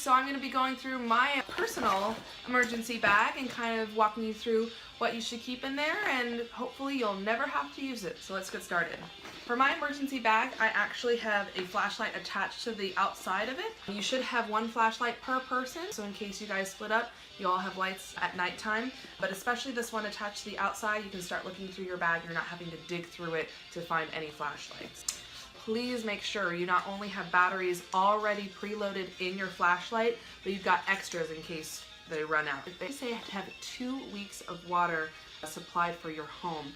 so I'm going to be going through my personal emergency bag and kind of walking you through what you should keep in there, and hopefully you'll never have to use it. So let's get started. For my emergency bag, I actually have a flashlight attached to the outside of it. You should have one flashlight per person, so in case you guys split up, you all have lights at nighttime. But especially this one attached to the outside, you can start looking through your bag. You're not having to dig through it to find any flashlights. Please make sure you not only have batteries already preloaded in your flashlight, but you've got extras in case they run out. They say to have 2 weeks of water supplied for your home.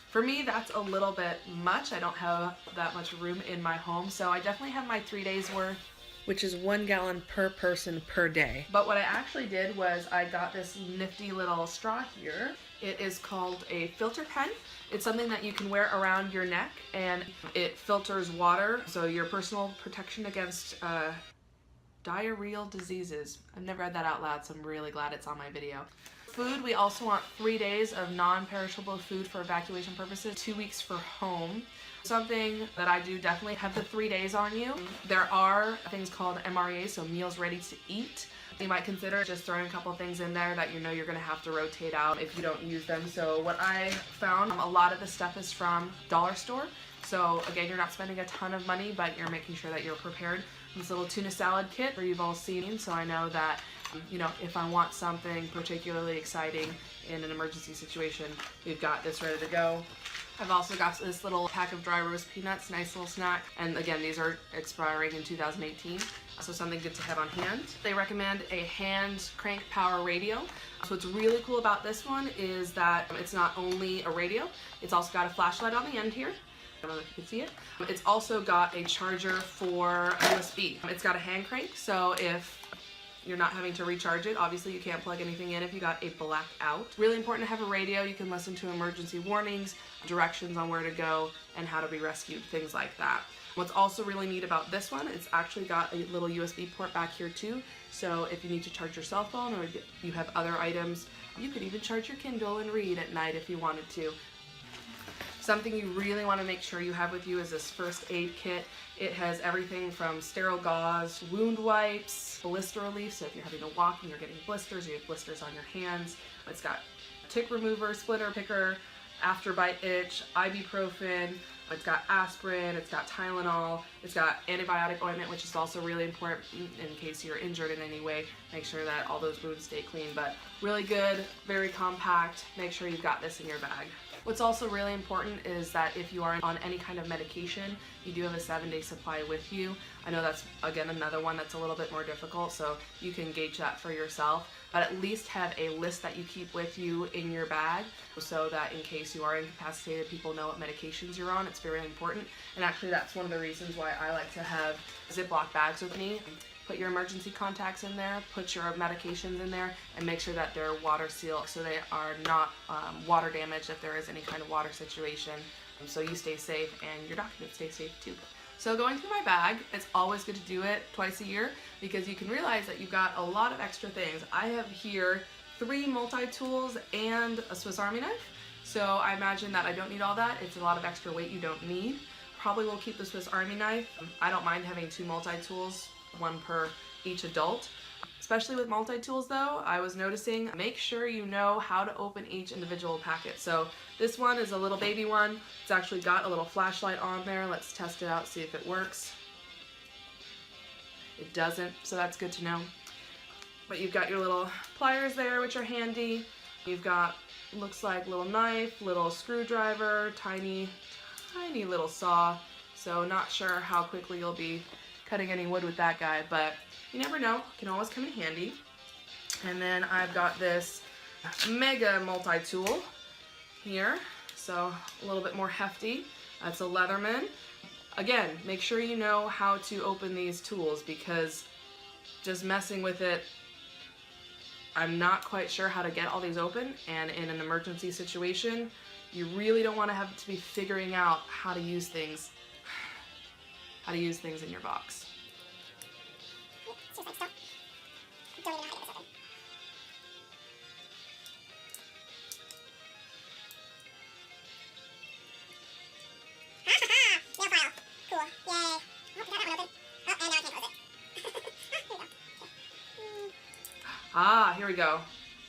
For me, that's a little bit much. I don't have that much room in my home, so I definitely have my 3 days worth, which is 1 gallon per person per day. But what I actually did was I got this nifty little straw here. It is called a filter pen. It's something that you can wear around your neck, and it filters water, so your personal protection against diarrheal diseases. I've never read that out loud, so I'm really glad it's on my video. Food, we also want 3 days of non-perishable food for evacuation purposes, 2 weeks for home. Something that I do definitely have the 3 days on you. There are things called MREs, so meals ready to eat. You might consider just throwing a couple things in there that you know you're going to have to rotate out if you don't use them. So what I found, a lot of the stuff is from dollar store. So again, you're not spending a ton of money, but you're making sure that you're prepared. This little tuna salad kit that you've all seen, so I know that you know, if I want something particularly exciting in an emergency situation, we've got this ready to go. I've also got this little pack of dry roast peanuts, nice little snack. And again, these are expiring in 2018, so something good to have on hand. They recommend a hand crank power radio. So what's really cool about this one is that it's not only a radio, it's also got a flashlight on the end here. I don't know if you can see it. It's also got a charger for USB. It's got a hand crank, so if you're not having to recharge it. Obviously, you can't plug anything in if you got a blackout. Really important to have a radio. You can listen to emergency warnings, directions on where to go, and how to be rescued, things like that. What's also really neat about this one, it's actually got a little USB port back here too. So if you need to charge your cell phone or you have other items, you could even charge your Kindle and read at night if you wanted to. Something you really want to make sure you have with you is this first aid kit. It has everything from sterile gauze, wound wipes, blister relief, so if you're having to walk and you're getting blisters, you have blisters on your hands. It's got tick remover, splinter picker, after bite itch, ibuprofen, it's got aspirin, it's got Tylenol, it's got antibiotic ointment, which is also really important in case you're injured in any way. Make sure that all those wounds stay clean, but really good, very compact. Make sure you've got this in your bag. What's also really important is that if you are on any kind of medication, you do have a 7-day supply with you. I know that's, again, another one that's a little bit more difficult, so you can gauge that for yourself. But at least have a list that you keep with you in your bag so that in case you are incapacitated, people know what medications you're on. It's very important. And actually, that's one of the reasons why I like to have Ziploc bags with me. Put your emergency contacts in there, put your medications in there, and make sure that they're water sealed so they are not water damaged if there is any kind of water situation. So you stay safe and your documents stay safe too. So going through my bag, it's always good to do it twice a year because you can realize that you've got a lot of extra things. I have here 3 multi-tools and a Swiss Army knife. So I imagine that I don't need all that. It's a lot of extra weight you don't need. Probably will keep the Swiss Army knife. I don't mind having 2 multi-tools, 1 per each adult. Especially with multi-tools though, I was noticing, make sure you know how to open each individual packet. So this one is a little baby one. It's actually got a little flashlight on there. Let's test it out, see if it works. It doesn't, so that's good to know. But you've got your little pliers there, which are handy. You've got, looks like, little knife, little screwdriver, tiny little saw. So not sure how quickly you'll be cutting any wood with that guy, but you never know, it can always come in handy. And then I've got this mega multi-tool here, so a little bit more hefty. That's a Leatherman. Again, make sure you know how to open these tools because just messing with it, I'm not quite sure how to get all these open, and in an emergency situation, you really don't want to have to be figuring out how to use things in your box. Ah, here we go.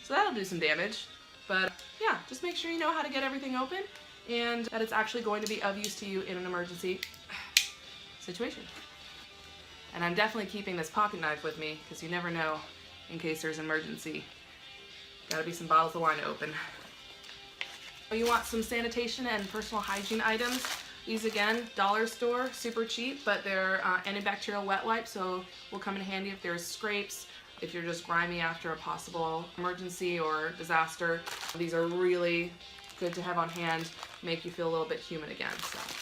So that'll do some damage. But yeah, just make sure you know how to get everything open and that it's actually going to be of use to you in an emergency situation. And I'm definitely keeping this pocket knife with me because you never know in case there's an emergency. Gotta be some bottles of wine to open. You want some sanitation and personal hygiene items. These again, dollar store, super cheap, but they're antibacterial wet wipes, so will come in handy if there's scrapes, if you're just grimy after a possible emergency or disaster. These are really good to have on hand, make you feel a little bit human again.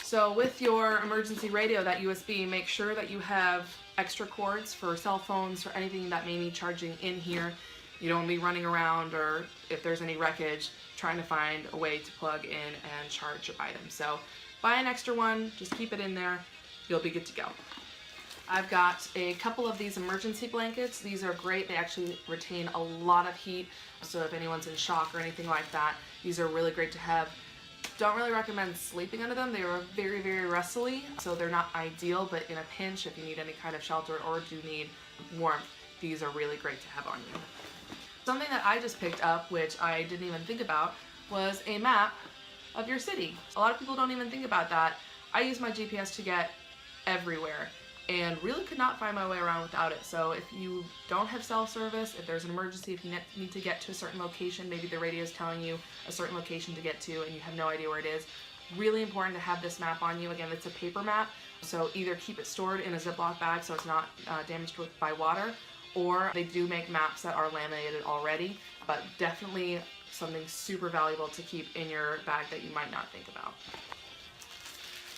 So with your emergency radio, that USB, make sure that you have extra cords for cell phones or anything that may need charging in here. You don't want to be running around, or if there's any wreckage, trying to find a way to plug in and charge your item. So buy an extra one, just keep it in there, you'll be good to go. I've got a couple of these emergency blankets. These are great. They actually retain a lot of heat, so if anyone's in shock or anything like that, these are really great to have. Don't really recommend sleeping under them. They are very, very rustly, so they're not ideal, but in a pinch, if you need any kind of shelter or do need warmth, these are really great to have on you. Something that I just picked up, which I didn't even think about, was a map of your city. A lot of people don't even think about that. I use my GPS to get everywhere and really could not find my way around without it. So if you don't have cell service, if there's an emergency, if you need to get to a certain location, maybe the radio is telling you a certain location to get to and you have no idea where it is, really important to have this map on you. Again, it's a paper map, so either keep it stored in a Ziploc bag so it's not damaged by water, or they do make maps that are laminated already, but definitely something super valuable to keep in your bag that you might not think about.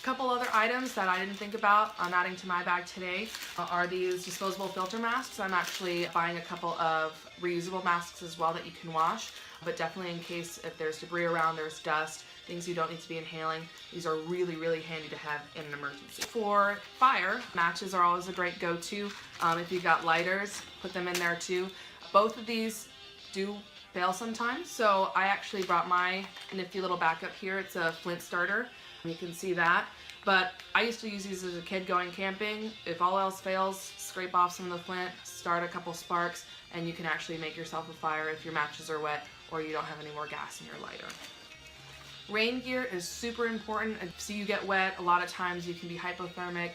A couple other items that I didn't think about I'm adding to my bag today are these disposable filter masks. I'm actually buying a couple of reusable masks as well that you can wash, but definitely in case if there's debris around, there's dust, things you don't need to be inhaling, these are really, really handy to have in an emergency. For fire, matches are always a great go-to. If you've got lighters, put them in there too. Both of these do fail sometimes, so I actually brought my nifty little backup here. It's a flint starter. You can see that, but I used to use these as a kid going camping. If all else fails, scrape off some of the flint, start a couple sparks, and you can actually make yourself a fire if your matches are wet or you don't have any more gas in your lighter. Rain gear is super important. So you get wet, a lot of times you can be hypothermic.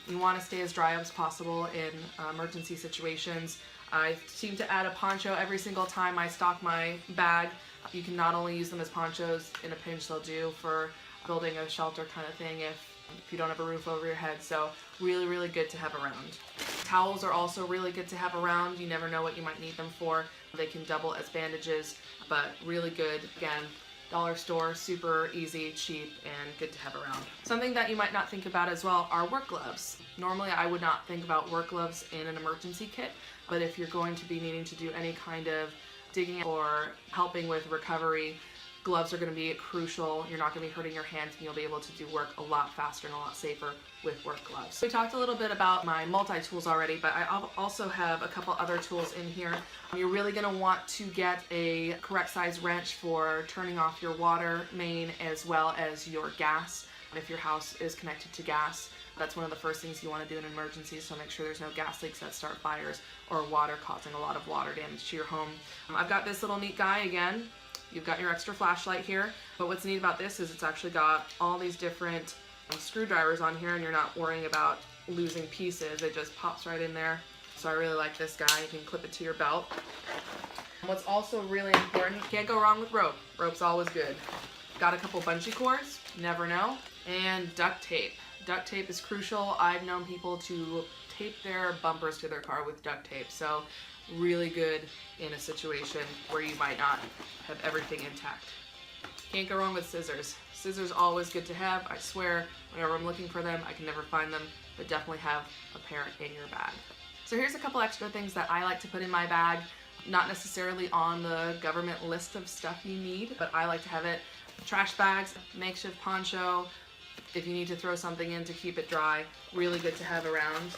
You want to stay as dry as possible in emergency situations. I seem to add a poncho every single time I stock my bag. You can not only use them as ponchos, in a pinch they'll do for building a shelter kind of thing if you don't have a roof over your head, so really, really good to have around. Towels are also really good to have around. You never know what you might need them for. They can double as bandages, but really good. Again, dollar store, super easy, cheap, and good to have around. Something that you might not think about as well are work gloves. Normally I would not think about work gloves in an emergency kit, but if you're going to be needing to do any kind of digging or helping with recovery, gloves are going to be crucial. You're not going to be hurting your hands and you'll be able to do work a lot faster and a lot safer with work gloves. So we talked a little bit about my multi-tools already, but I also have a couple other tools in here. You're really going to want to get a correct size wrench for turning off your water main as well as your gas. If your house is connected to gas, that's one of the first things you want to do in an emergency, so make sure there's no gas leaks that start fires or water causing a lot of water damage to your home. I've got this little neat guy again. You've got your extra flashlight here, but what's neat about this is it's actually got all these different screwdrivers on here and you're not worrying about losing pieces. It just pops right in there. So I really like this guy. You can clip it to your belt. What's also really important, can't go wrong with rope. Rope's always good. Got a couple bungee cords, never know, and duct tape. Duct tape is crucial. I've known people to tape their bumpers to their car with duct tape, so really good in a situation where you might not have everything intact. Can't go wrong with scissors. Scissors always good to have. I swear, whenever I'm looking for them, I can never find them, but definitely have a pair in your bag. So here's a couple extra things that I like to put in my bag. Not necessarily on the government list of stuff you need, but I like to have it. Trash bags, makeshift poncho, if you need to throw something in to keep it dry, really good to have around.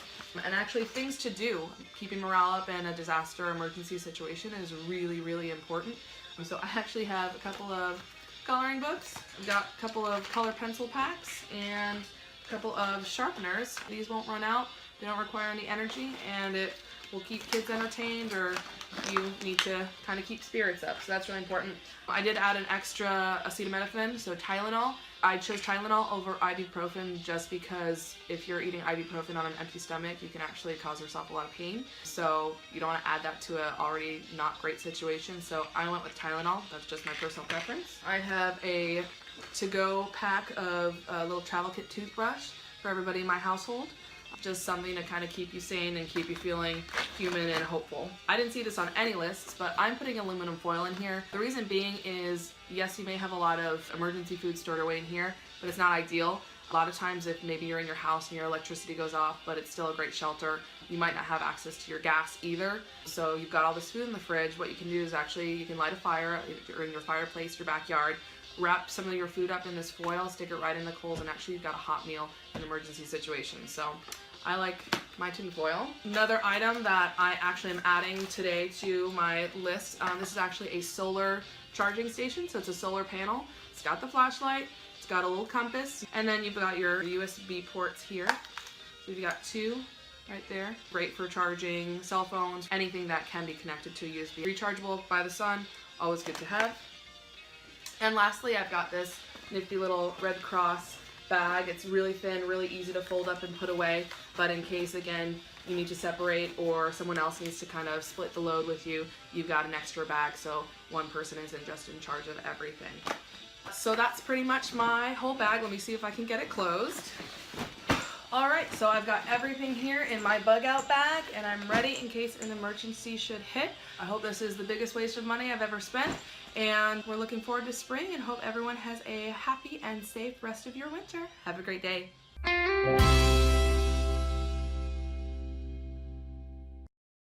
And actually things to do. Keeping morale up in a disaster emergency situation is really, really important. So I actually have a couple of coloring books. I've got a couple of color pencil packs and a couple of sharpeners. These won't run out. They don't require any energy, and it will keep kids entertained, or you need to kind of keep spirits up. So that's really important. I did add an extra acetaminophen, so Tylenol. I chose Tylenol over ibuprofen just because if you're eating ibuprofen on an empty stomach, you can actually cause yourself a lot of pain. So you don't want to add that to an already not great situation. So I went with Tylenol. That's just my personal preference. I have a to-go pack of a little travel kit toothbrush for everybody in my household. Just something to kind of keep you sane and keep you feeling human and hopeful. I didn't see this on any lists, but I'm putting aluminum foil in here. The reason being is, yes, you may have a lot of emergency food stored away in here, but it's not ideal. A lot of times if maybe you're in your house and your electricity goes off, but it's still a great shelter, you might not have access to your gas either. So you've got all this food in the fridge. What you can do is actually, you can light a fire or in your fireplace, your backyard, wrap some of your food up in this foil, stick it right in the coals, and actually you've got a hot meal in an emergency situation. So I like my tin foil. Another item that I actually am adding today to my list, this is actually a solar charging station, so it's a solar panel. It's got the flashlight, it's got a little compass, and then you've got your USB ports here. So you've got two right there. Great for charging cell phones, anything that can be connected to a USB. Rechargeable by the sun, always good to have. And lastly, I've got this nifty little Red Cross bag. It's really thin, really easy to fold up and put away, but in case, again, you need to separate or someone else needs to kind of split the load with you, you've got an extra bag so one person isn't just in charge of everything. So that's pretty much my whole bag. Let me see if I can get it closed. Alright, so I've got everything here in my bug out bag, and I'm ready in case an emergency should hit. I hope this is the biggest waste of money I've ever spent, and we're looking forward to spring and hope everyone has a happy and safe rest of your winter. Have a great day.